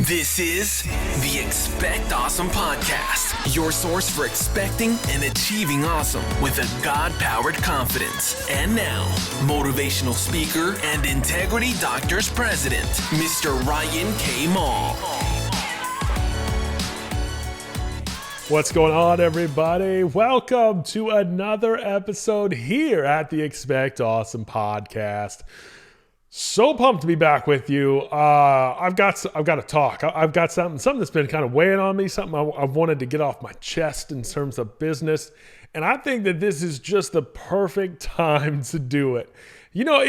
This is the Expect Awesome Podcast, your source for expecting and achieving awesome with a God-powered confidence. And now, motivational speaker and Integrity Doctors President, Mr. Ryan K. Mall. What's going on, everybody? Welcome to another episode here at the Expect Awesome Podcast. So pumped to be back with you. I've got to talk. I've got something that's been kind of weighing on me, something I've wanted to get off my chest in terms of business. And I think that this is just the perfect time to do it. You know,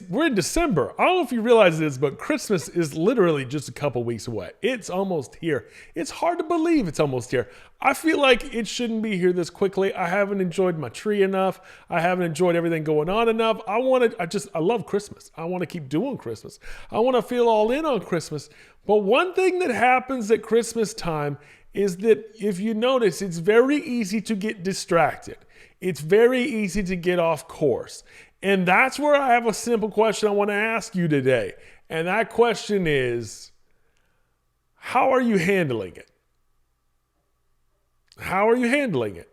we're in December. I don't know if you realize this, but Christmas is literally just a couple weeks away. It's almost here. It's hard to believe it's almost here. I feel like it shouldn't be here this quickly. I haven't enjoyed my tree enough. I haven't enjoyed everything going on enough. I love Christmas. I want to keep doing Christmas. I want to feel all in on Christmas. But one thing that happens at Christmas time is that if you notice, it's very easy to get distracted. It's very easy to get off course. And that's where I have a simple question I want to ask you today. And that question is, how are you handling it? How are you handling it?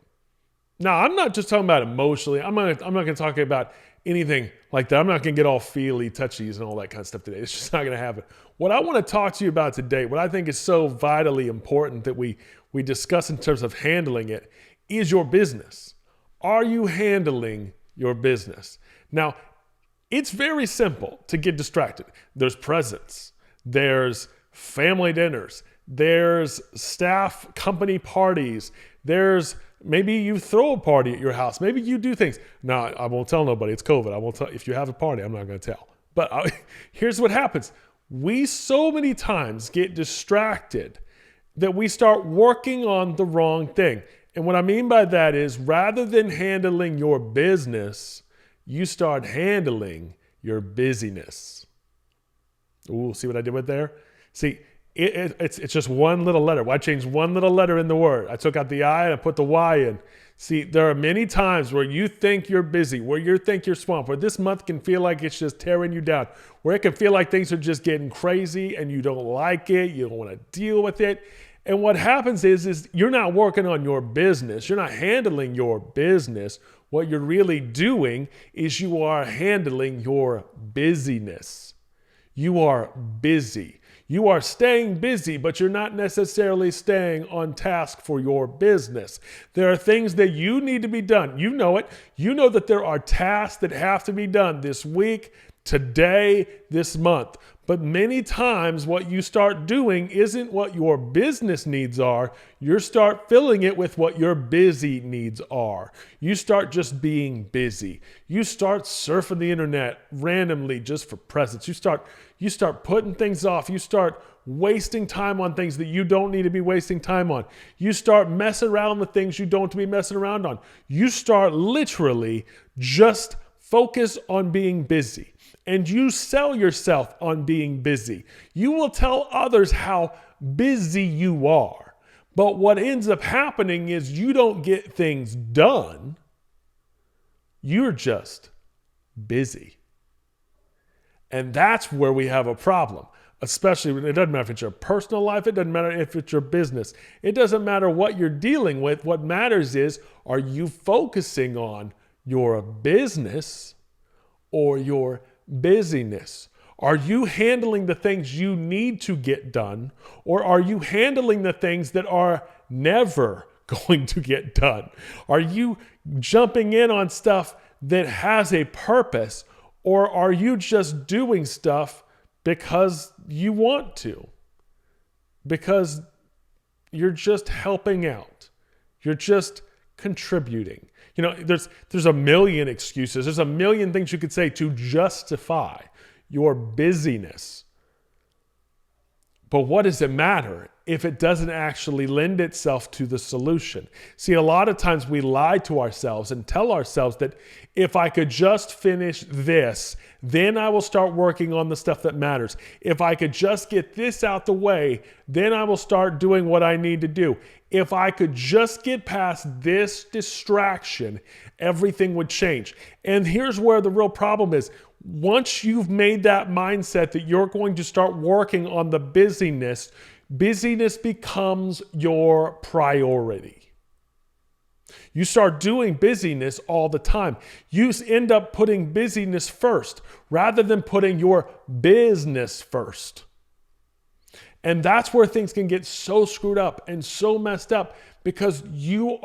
Now, I'm not just talking about emotionally. I'm not going to talk about anything like that. I'm not going to get all feely, touchies, and all that kind of stuff today. It's just not going to happen. What I want to talk to you about today, what I think is so vitally important that we discuss in terms of handling it, is your business. Are you handling your business? Now, it's very simple to get distracted. There's presents, there's family dinners, there's staff company parties, there's maybe you throw a party at your house, maybe you do things. Now, I won't tell nobody, it's COVID. I won't tell. If you have a party, I'm not going to tell. But here's what happens. We so many times get distracted that we start working on the wrong thing. And what I mean by that is, rather than handling your business, you start handling your busyness. Ooh, see what I did with there? See, it's just one little letter. I changed one little letter in the word. I took out the I and I put the Y in. See, there are many times where you think you're busy, where you think you're swamped, where this month can feel like it's just tearing you down, where it can feel like things are just getting crazy and you don't like it, you don't want to deal with it. And what happens is you're not working on your business. You're not handling your business. What you're really doing is you are handling your busyness. You are busy. You are staying busy, but you're not necessarily staying on task for your business. There are things that you need to be done. You know it. You know that there are tasks that have to be done this week, today, this month. But many times what you start doing isn't what your business needs are. You start filling it with what your busy needs are. You start just being busy. You start surfing the internet randomly just for presents. You start putting things off. You start wasting time on things that you don't need to be wasting time on. You start messing around with things you don't want to be messing around on. You start literally just focus on being busy. And you sell yourself on being busy. You will tell others how busy you are. But what ends up happening is you don't get things done. You're just busy. And that's where we have a problem. Especially when it doesn't matter if it's your personal life, it doesn't matter if it's your business. It doesn't matter what you're dealing with. What matters is, are you focusing on your business or your busyness? Are you handling the things you need to get done, or are you handling the things that are never going to get done? Are you jumping in on stuff that has a purpose, or are you just doing stuff because you want to? Because you're just helping out. You're just contributing. You know, there's a million excuses. There's a million things you could say to justify your busyness. But what does it matter if it doesn't actually lend itself to the solution? See, a lot of times we lie to ourselves and tell ourselves that if I could just finish this, then I will start working on the stuff that matters. If I could just get this out the way, then I will start doing what I need to do. If I could just get past this distraction, everything would change. And here's where the real problem is. once you've made that mindset that you're going to start working on the busyness becomes your priority. You start doing busyness all the time. You end up putting busyness first rather than putting your business first. And that's where things can get so screwed up and so messed up because you're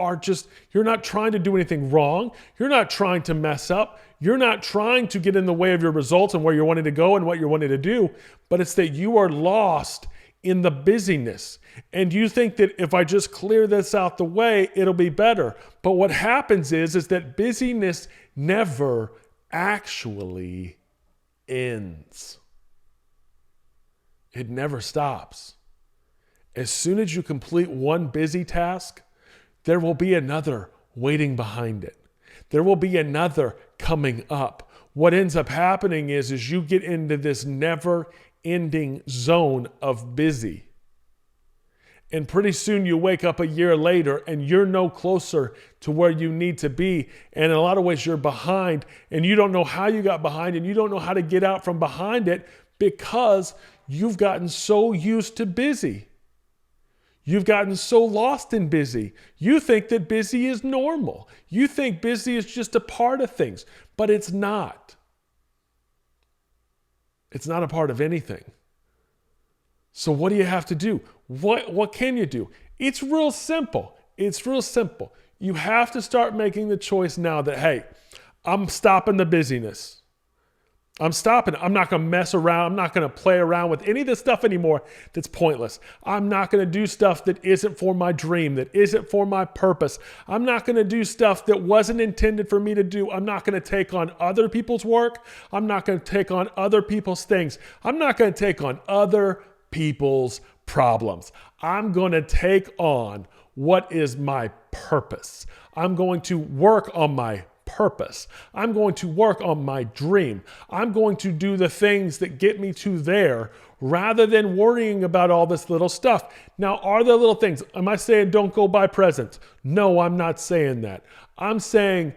not trying to do anything wrong. You're not trying to mess up. You're not trying to get in the way of your results and where you're wanting to go and what you're wanting to do, but it's that you are lost in the busyness. And you think that if I just clear this out the way, it'll be better. But what happens is that busyness never actually ends. It never stops. As soon as you complete one busy task, there will be another waiting behind it. There will be another coming up. What ends up happening is you get into this never-ending zone of busy. And pretty soon you wake up a year later and you're no closer to where you need to be. And in a lot of ways you're behind and you don't know how you got behind and you don't know how to get out from behind it because you've gotten so used to busy. You've gotten so lost in busy. You think that busy is normal. You think busy is just a part of things, but it's not. It's not a part of anything. So what do you have to do? What can you do? It's real simple. It's real simple. You have to start making the choice now that, hey, I'm stopping the busyness. I'm stopping. I'm not going to mess around. I'm not going to play around with any of this stuff anymore that's pointless. I'm not going to do stuff that isn't for my dream, that isn't for my purpose. I'm not going to do stuff that wasn't intended for me to do. I'm not going to take on other people's work. I'm not going to take on other people's things. I'm not going to take on other people's problems. I'm going to take on what is my purpose. I'm going to work on my purpose. I'm going to work on my dream. I'm going to do the things that get me to there rather than worrying about all this little stuff. Now, are there little things? Am I saying don't go buy presents? No, I'm not saying that. I'm saying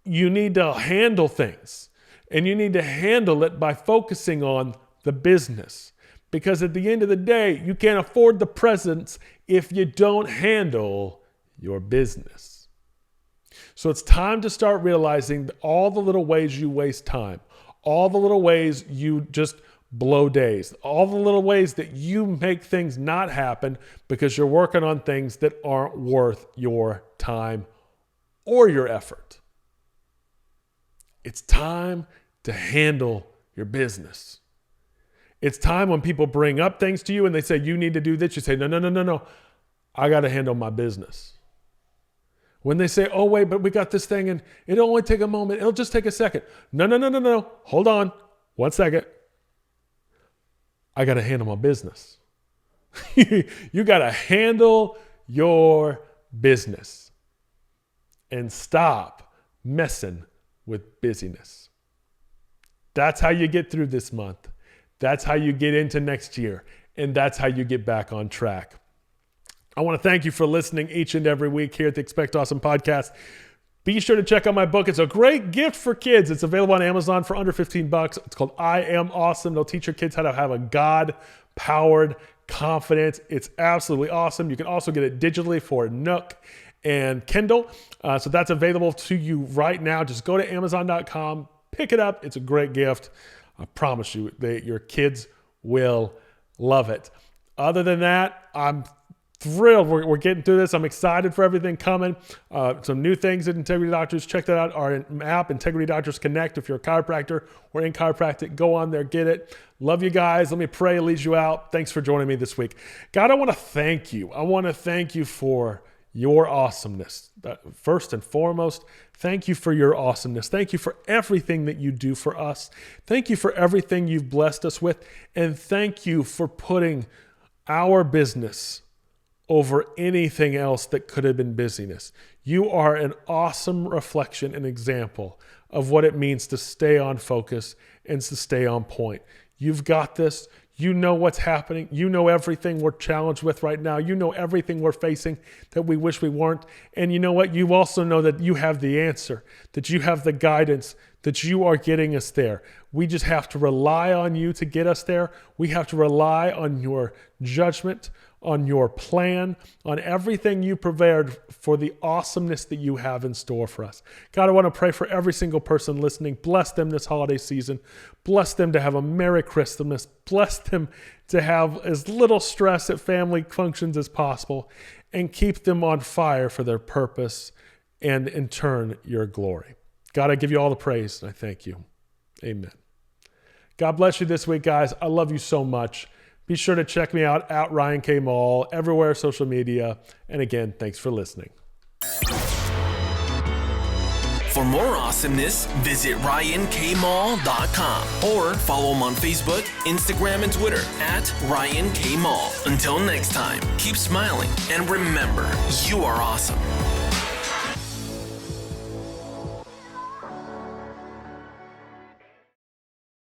you need to handle things and you need to handle it by focusing on the business. Because at the end of the day, you can't afford the presents if you don't handle your business. So it's time to start realizing all the little ways you waste time, all the little ways you just blow days, all the little ways that you make things not happen because you're working on things that aren't worth your time or your effort. It's time to handle your business. It's time when people bring up things to you and they say, you need to do this. You say, no. I got to handle my business. When they say, oh, wait, but we got this thing and it'll only take a moment. It'll just take a second. No. Hold on. 1 second. I got to handle my business. You got to handle your business and stop messing with busyness. That's how you get through this month. That's how you get into next year. And that's how you get back on track. I want to thank you for listening each and every week here at the Expect Awesome podcast. Be sure to check out my book. It's a great gift for kids. It's available on Amazon for under $15. It's called I Am Awesome. It'll teach your kids how to have a God-powered confidence. It's absolutely awesome. You can also get it digitally for Nook and Kindle. So that's available to you right now. Just go to Amazon.com, pick it up. It's a great gift. I promise you that your kids will love it. Other than that, I'm thrilled. We're getting through this. I'm excited for everything coming. Some new things at Integrity Doctors. Check that out. Our app, Integrity Doctors Connect. If you're a chiropractor or in chiropractic, go on there, get it. Love you guys. Let me pray, lead you out. Thanks for joining me this week. God, I want to thank you. I want to thank you for your awesomeness. First and foremost, thank you for your awesomeness. Thank you for everything that you do for us. Thank you for everything you've blessed us with. And thank you for putting our business over anything else that could have been busyness. You are an awesome reflection and example of what it means to stay on focus and to stay on point. You've got this. You know what's happening. You know everything we're challenged with right now. You know everything we're facing that we wish we weren't. And you know what? You also know that you have the answer, that you have the guidance, that you are getting us there. We just have to rely on you to get us there. We have to rely on your judgment, on your plan, on everything you prepared for the awesomeness that you have in store for us. God, I want to pray for every single person listening. Bless them this holiday season. Bless them to have a Merry Christmas. Bless them to have as little stress at family functions as possible, and keep them on fire for their purpose and in turn your glory. God, I give you all the praise and I thank you. Amen. God bless you this week, guys. I love you so much. Be sure to check me out at Ryan K. Mall, everywhere social media. And again, thanks for listening. For more awesomeness, visit RyanKMall.com or follow him on Facebook, Instagram, and Twitter at Ryan K. Mall. Until next time, keep smiling and remember, you are awesome.